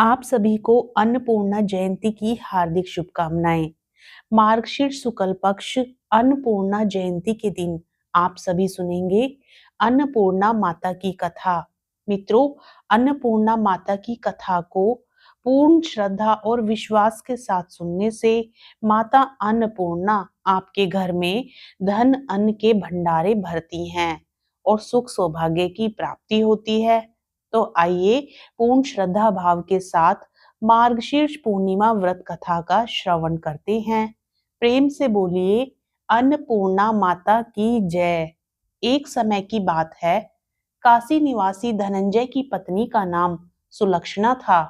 आप सभी को अन्नपूर्णा जयंती की हार्दिक शुभकामनाएं। मार्गशीर्ष शुक्ल पक्ष अन्नपूर्णा जयंती के दिन आप सभी सुनेंगे अन्नपूर्णा माता की कथा। मित्रों, अन्नपूर्णा माता की कथा को पूर्ण श्रद्धा और विश्वास के साथ सुनने से माता अन्नपूर्णा आपके घर में धन अन्न के भंडारे भरती हैं और सुख सौभाग्य की प्राप्ति होती है। तो आइए पूर्ण श्रद्धा भाव के साथ मार्गशीर्ष पूर्णिमा व्रत कथा का श्रवण करते हैं। प्रेम से बोलिए अन्नपूर्णा माता की जय। एक समय की बात है, काशी निवासी धनंजय की पत्नी का नाम सुलक्षणा था।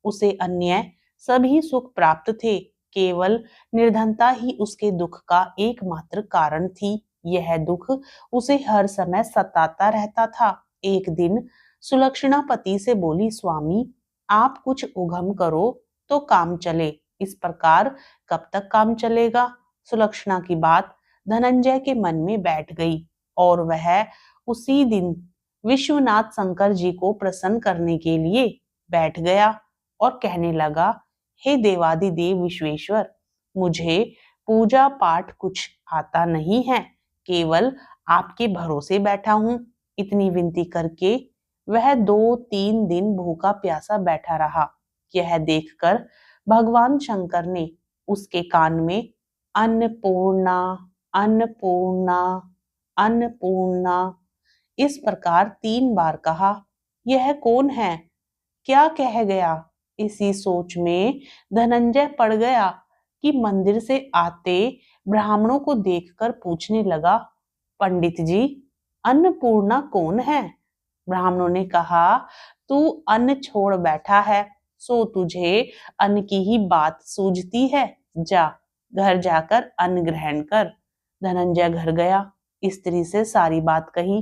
उसे अन्य सभी सुख प्राप्त थे, केवल निर्धनता ही उसके दुख का एकमात्र कारण थी। यह दुख उसे हर समय सताता रहता था। एक दिन सुलक्षणा पति से बोली, स्वामी आप कुछ उगम करो तो काम चले, इस प्रकार कब तक काम चलेगा। सुलक्षणा की बात धनंजय के मन में बैठ गई और वह उसी दिन विश्वनाथ शंकर जी को प्रसन्न करने के लिए बैठ गया और कहने लगा, हे देवादिदेव विश्वेश्वर, मुझे पूजा पाठ कुछ आता नहीं है, केवल आपके भरोसे बैठा हूं। इतनी विनती करके वह 2-3 दिन भूखा प्यासा बैठा रहा। यह देखकर भगवान शंकर ने उसके कान में अन्नपूर्णा अन्नपूर्णा अन्नपूर्णा इस प्रकार 3 बार कहा। यह कौन है, क्या कह गया। इसी सोच में धनंजय पड़ गया कि मंदिर से आते ब्राह्मणों को देखकर पूछने लगा, पंडित जी अन्नपूर्णा कौन है। ब्राह्मणों ने कहा, तू अन्न छोड़ बैठा है, सो तुझे अन्न की ही बात सूझती है। जा घर जाकर अन्न ग्रहण कर। धनंजय घर गया, स्त्री से सारी बात कही।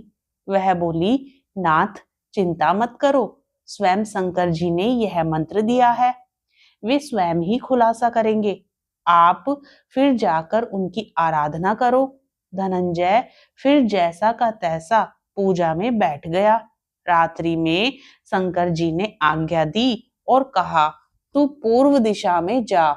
वह बोली, नाथ चिंता मत करो, स्वयं शंकर जी ने यह मंत्र दिया है, वे स्वयं ही खुलासा करेंगे, आप फिर जाकर उनकी आराधना करो। धनंजय फिर जैसा का तैसा पूजा में बैठ गया। रात्रि में शंकर जी ने आज्ञा दी और कहा, तू पूर्व दिशा में जा।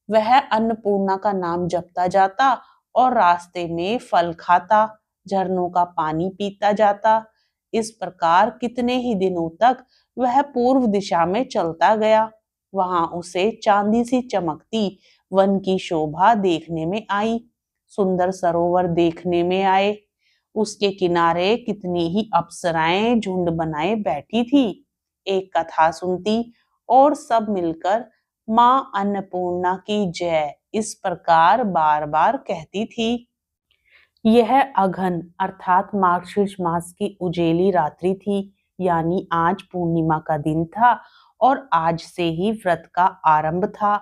वह अन्नपूर्णा का नाम जपता जाता और रास्ते में फल खाता, झरनों का पानी पीता जाता। इस प्रकार कितने ही दिनों तक वह पूर्व दिशा में चलता गया। वहां उसे चांदी सी चमकती वन की शोभा देखने में आई, सुंदर सरोवर देखने में आए। उसके किनारे कितनी ही अप्सराएं झुंड बनाए बैठी थी, एक कथा सुनती और सब मिलकर मां अन्नपूर्णा की जय इस प्रकार बार बार कहती थी। यह अघन अर्थात मार्गशीर्ष मास की उजेली रात्रि थी, यानी आज पूर्णिमा का दिन था और आज से ही व्रत का आरंभ था।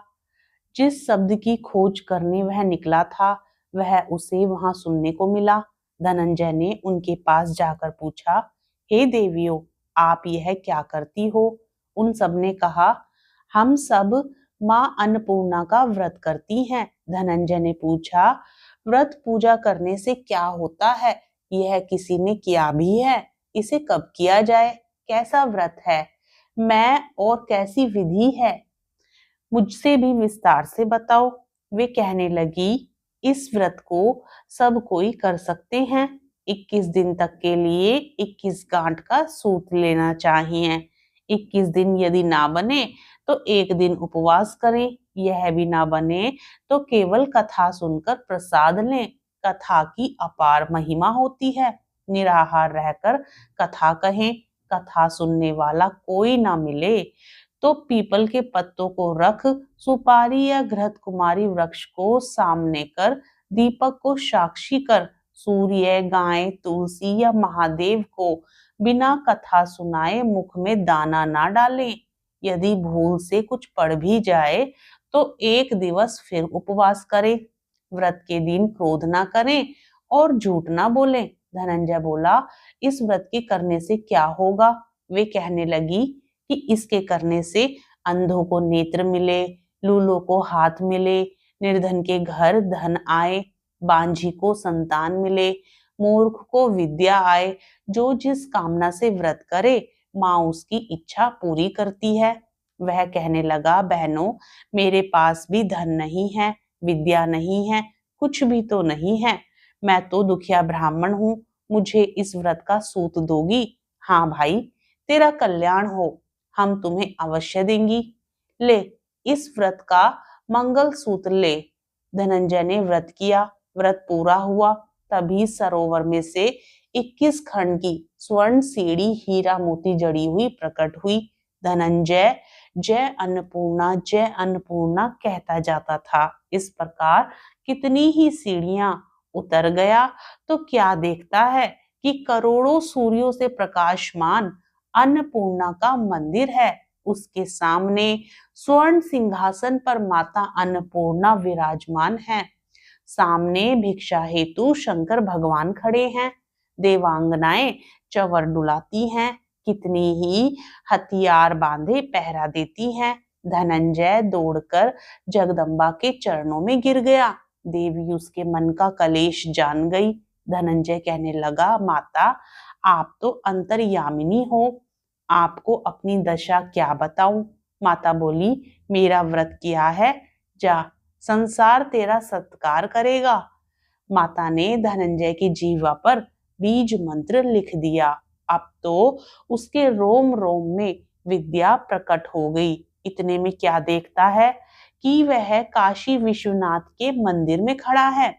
जिस शब्द की खोज करने वह निकला था, वह उसे वहां सुनने को मिला। धनंजय ने उनके पास जाकर पूछा, हे देवियों, आप यह क्या करती हो। उन सब ने कहा, हम सब मां अन्नपूर्णा का व्रत करती हैं। धनंजय ने पूछा, व्रत पूजा करने से क्या होता है, यह किसी ने किया भी है, इसे कब किया जाए, कैसा व्रत है, मैं और कैसी विधि है, मुझसे भी विस्तार से बताओ। वे कहने लगी, इस व्रत को सब कोई कर सकते हैं। 21 दिन तक के लिए 21 गांठ का सूत लेना चाहिए। 21 दिन यदि ना बने तो एक दिन उपवास करें, यह भी ना बने तो केवल कथा सुनकर प्रसाद लें। कथा की अपार महिमा होती है, निराहार रहकर कथा कहें। कथा सुनने वाला कोई ना मिले तो पीपल के पत्तों को रख, सुपारी या घृत कुमारी वृक्ष को सामने कर, दीपक को साक्षी कर, सूर्य, गाय, तुलसी या महादेव को बिना कथा सुनाए मुख में दाना ना डालें। यदि भूल से कुछ पड़ भी जाए तो एक दिवस फिर उपवास करें। व्रत के दिन क्रोध ना करें और झूठ ना बोलें। धनंजय बोला, इस व्रत के करने से क्या होगा। वे कहने लगी कि इसके करने से अंधों को नेत्र मिले, लूलों को हाथ मिले, निर्धन के घर धन आए, बांझी को संतान मिले, मूर्ख को विद्या आए। जो जिस कामना से व्रत करे, माँ उसकी इच्छा पूरी करती है। वह कहने लगा, बहनों, मेरे पास भी धन नहीं है, विद्या नहीं है, कुछ भी तो नहीं है। मैं तो दुखिया ब्राह्मण हूँ, मुझे इस व्रत का सूत दोगी? हाँ भाई, तेरा कल्याण हो, हम तुम्हें अवश्य देंगी। ले, इस व्रत का मंगल सूत्र ले। धनंजय ने व्रत किया, व्रत पूरा हुआ, तभी सरोवर में से 21 खंड की स्वर्ण सीढ़ी हीरा मोती जड़ी हुई प्रकट हुई। धनंजय जय अन्नपूर्णा कहता जाता था। इस प्रकार कितनी ही सीढ़ियां उतर गया तो क्या देखता है कि करोड़ों सूर्यों से प्रकाशमान अन्नपूर्णा का मंदिर है। उसके सामने स्वर्ण सिंहासन पर माता अन्नपूर्णा विराजमान है। सामने भिक्षा हेतु शंकर भगवान खड़े हैं। देवांगनाएं चंवर डुलाती हैं, कितनी ही हथियार बांधे पहरा देती हैं। धनंजय दौड़कर जगदम्बा के चरणों में गिर गया। देवी उसके मन का कलेश जान गई। धनंजय कहने लगा, माता, आप तो अंतर्यामिनी हो, आपको अपनी दशा क्या बताऊं? माता बोली, मेरा व्रत किया है, जा, संसार तेरा सत्कार करेगा। माता ने धनंजय की जीवा पर बीज मंत्र लिख दिया। अब तो उसके रोम रोम में विद्या प्रकट हो गई। इतने में क्या देखता है कि वह काशी विश्वनाथ के मंदिर में खड़ा है।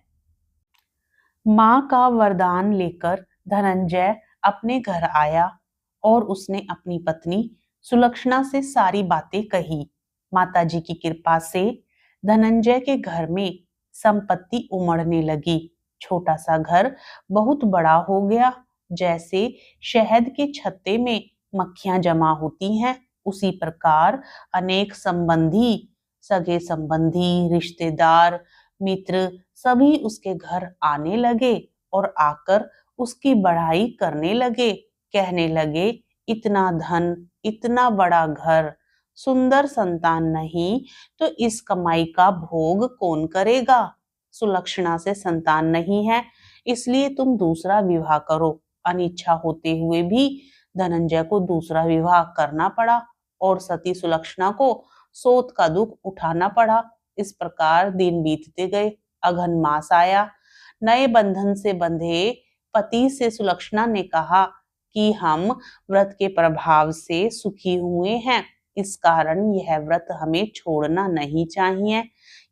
माँ का वरदान लेकर धनंजय अपने घर आया और उसने अपनी पत्नी सुलक्षणा से सारी बातें कही। माताजी की कृपा से धनंजय के घर में संपत्ति उमड़ने लगी। छोटा सा घर बहुत बड़ा हो गया। जैसे शहद के छत्ते में मक्खियां जमा होती हैं, उसी प्रकार अनेक संबंधी, सगे संबंधी, रिश्तेदार, मित्र सभी उसके घर आने लगे और आकर उसकी बढ़ाई करने लगे। कहने लगे, इतना धन, इतना बड़ा घर, सुंदर संतान नहीं तो इस कमाई का भोग कौन करेगा? सुलक्षणा से संतान नहीं है, इसलिए तुम दूसरा विवाह करो। अनिच्छा होते हुए भी धनंजय को दूसरा विवाह करना पड़ा और सती सुलक्षणा को सोत का दुख उठाना पड़ा। इस प्रकार दिन बीतते गए। अघन मास आया। नए बंधन से बंधे पति से सुलक्षणा ने कहा कि हम व्रत के प्रभाव से सुखी हुए हैं, इस कारण यह व्रत हमें छोड़ना नहीं चाहिए।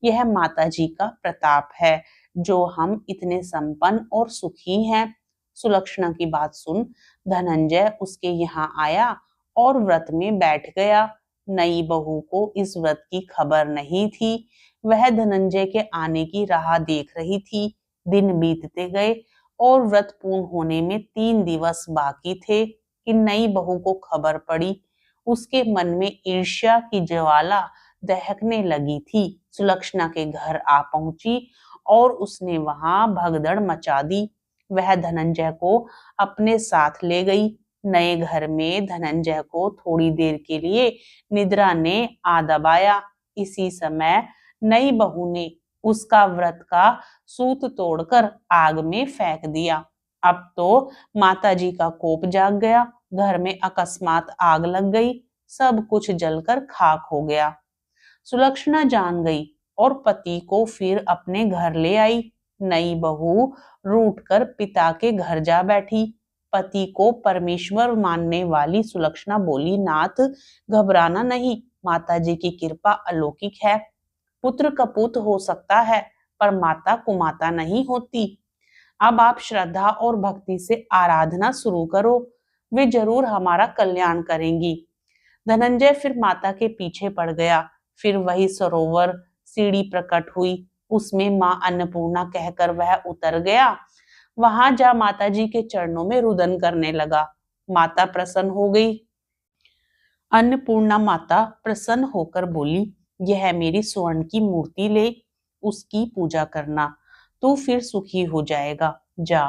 यह माताजी का प्रताप है जो हम इतने संपन्न और सुखी हैं। सुलक्षणा की बात सुन धनंजय उसके यहाँ आया और व्रत में बैठ गया। नई बहू को इस व्रत की खबर नहीं थी। वह धनंजय के आने की राह देख रही थी। दिन बीतते गए और व्रत पूर्ण होने में 3 दिवस बाकी थे कि नई बहू को खबर पड़ी। उसके मन में ईर्ष्या की ज्वाला दहकने लगी थी। सुलक्षणा के घर आ पहुंची और उसने वहां भगदड़ मचा दी। वह धनंजय को अपने साथ ले गई। नए घर में धनंजय को थोड़ी देर के लिए निद्रा ने आ दबाया। इसी समय नई बहू ने उसका व्रत का सूत तोड़कर आग में फेंक दिया। अब तो माताजी का कोप जाग गया। घर में अकस्मात आग लग गई। सब कुछ जलकर खाक हो गया। सुलक्षणा जान गई और पति को फिर अपने घर ले आई। नई बहू रूठकर पिता के घर जा बैठी। पति को परमेश्वर मानने वाली सुलक्षणा बोली, नाथ, घबराना नहीं, माताजी की कृपा अलौकिक है। पुत्र कपूत हो सकता है पर माता कुमाता नहीं होती। अब आप श्रद्धा और भक्ति से आराधना शुरू करो, वे जरूर हमारा कल्याण करेंगी। धनंजय फिर माता के पीछे पड़ गया। फिर वही सरोवर, सीढ़ी प्रकट हुई, उसमें माँ अन्नपूर्णा कहकर वह उतर गया। वहां जा माताजी के चरणों में रुदन करने लगा। माता प्रसन्न हो गई। अन्नपूर्णा माता प्रसन्न होकर बोली, यह मेरी स्वर्ण की मूर्ति ले, उसकी पूजा करना, तू फिर सुखी हो जाएगा। जा,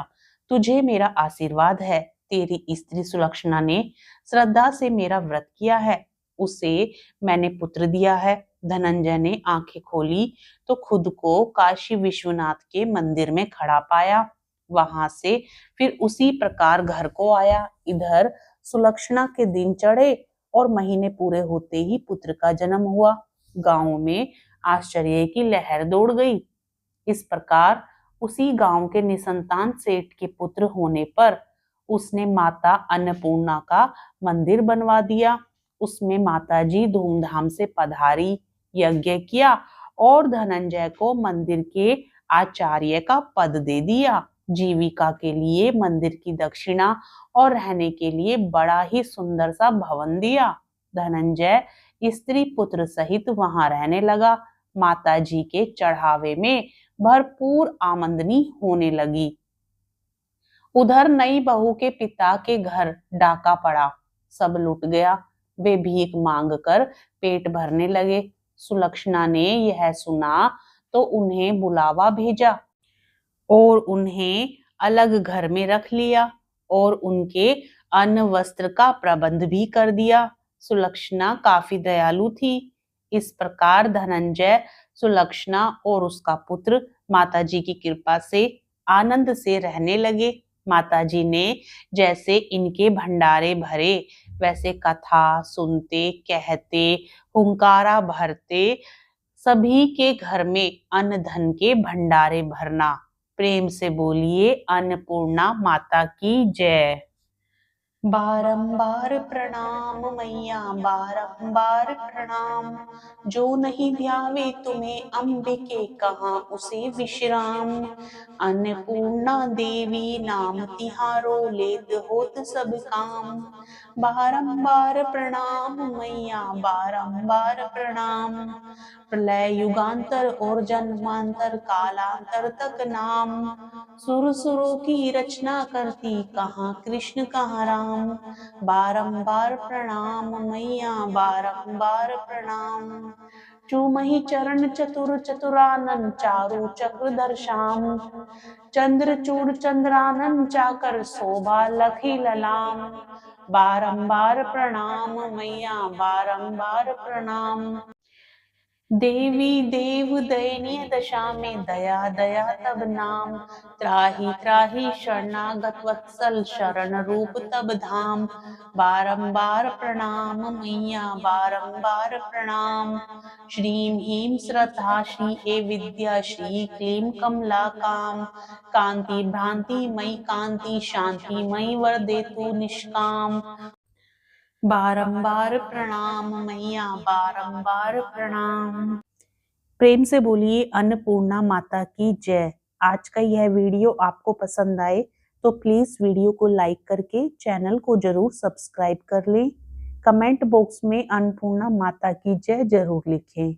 तुझे मेरा आशीर्वाद है। तेरी स्त्री सुलक्षणा ने श्रद्धा से मेरा व्रत किया है, उसे मैंने पुत्र दिया है। धनंजय ने आंखें खोली तो खुद को काशी विश्वनाथ के मंदिर में खड़ा पाया। वहां से फिर उसी प्रकार घर को आया। इधर सुलक्षणा के दिन चढ़े और महीने पूरे होते ही पुत्र का जन्म हुआ। गांव में आश्चर्य की लहर दौड़ गई। इस प्रकार उसी गांव के निसंतान सेठ के पुत्र होने पर उसने माता अन्नपूर्णा का मंदिर बनवा दिया। उसमें माताजी धूमधाम से पधारी, यज्ञ किया और धनंजय को मंदिर के आचार्य का पद दे दिया। जीविका के लिए मंदिर की दक्षिणा और रहने के लिए बड़ा ही सुंदर सा भवन दिया। धनंजय स्त्री पुत्र सहित वहां रहने लगा। माताजी के चढ़ावे में भरपूर आमदनी होने लगी। उधर नई बहू के पिता के घर डाका पड़ा, सब लुट गया। वे भीख मांग कर पेट भरने लगे। सुलक्षणा ने यह सुना तो उन्हें बुलावा भेजा और उन्हें अलग घर में रख लिया और उनके अन्न वस्त्र का प्रबंध भी कर दिया। सुलक्षणा काफी दयालु थी। इस प्रकार धनंजय, सुलक्षणा और उसका पुत्र माताजी की कृपा से आनंद से रहने लगे। माताजी ने जैसे इनके भंडारे भरे, वैसे कथा सुनते, कहते, हुंकारा भरते सभी के घर में अन्न धन के भंडारे भरना। प्रेम से बोलिए अन्नपूर्णा माता की जय। बारंबार प्रणाम मैया, बारंबार प्रणाम। जो नहीं ध्यावे तुम्हें अंबिके, कहाँ उसे विश्राम। अन्नपूर्णा देवी नाम तिहारो, लेत होत सब काम। बारंबार प्रणाम मैया, बारंबार प्रणाम। प्रलय युगांतर और जन्मांतर कालांतर तक नाम। सुर सुरों की रचना करती, कहाँ कृष्ण कहाँ राम। बारंबार प्रणाम मैया, बारंबार प्रणाम। चूमहि चरण चतुर चतुरानन, चारु चक्रधर श्याम। चंद्रचूड़ चंद्रानन, चाकर शोभा लखी ललाम। बारंबार प्रणाम मैया, बारंबार प्रणाम। देवी देव दयनीय दशा में, दया दया तब नाम। त्राहि त्राहि शरणागत वत्सल, शरण रूप तब धाम। बारंबार प्रणाम मैया, बारंबार प्रणाम। श्रीं ह्रीं श्रद्धा श्री ए विद्या, श्री क्लीं कमला काम। कांति भ्रांति मई कांति, शांति मई वरदेतु निष्काम। बारंबार प्रणाम मैया, बारंबार प्रणाम। प्रेम से बोलिए अन्नपूर्णा माता की जय। आज का यह वीडियो आपको पसंद आए तो प्लीज वीडियो को लाइक करके चैनल को जरूर सब्सक्राइब कर लें। कमेंट बॉक्स में अन्नपूर्णा माता की जय जरूर लिखें।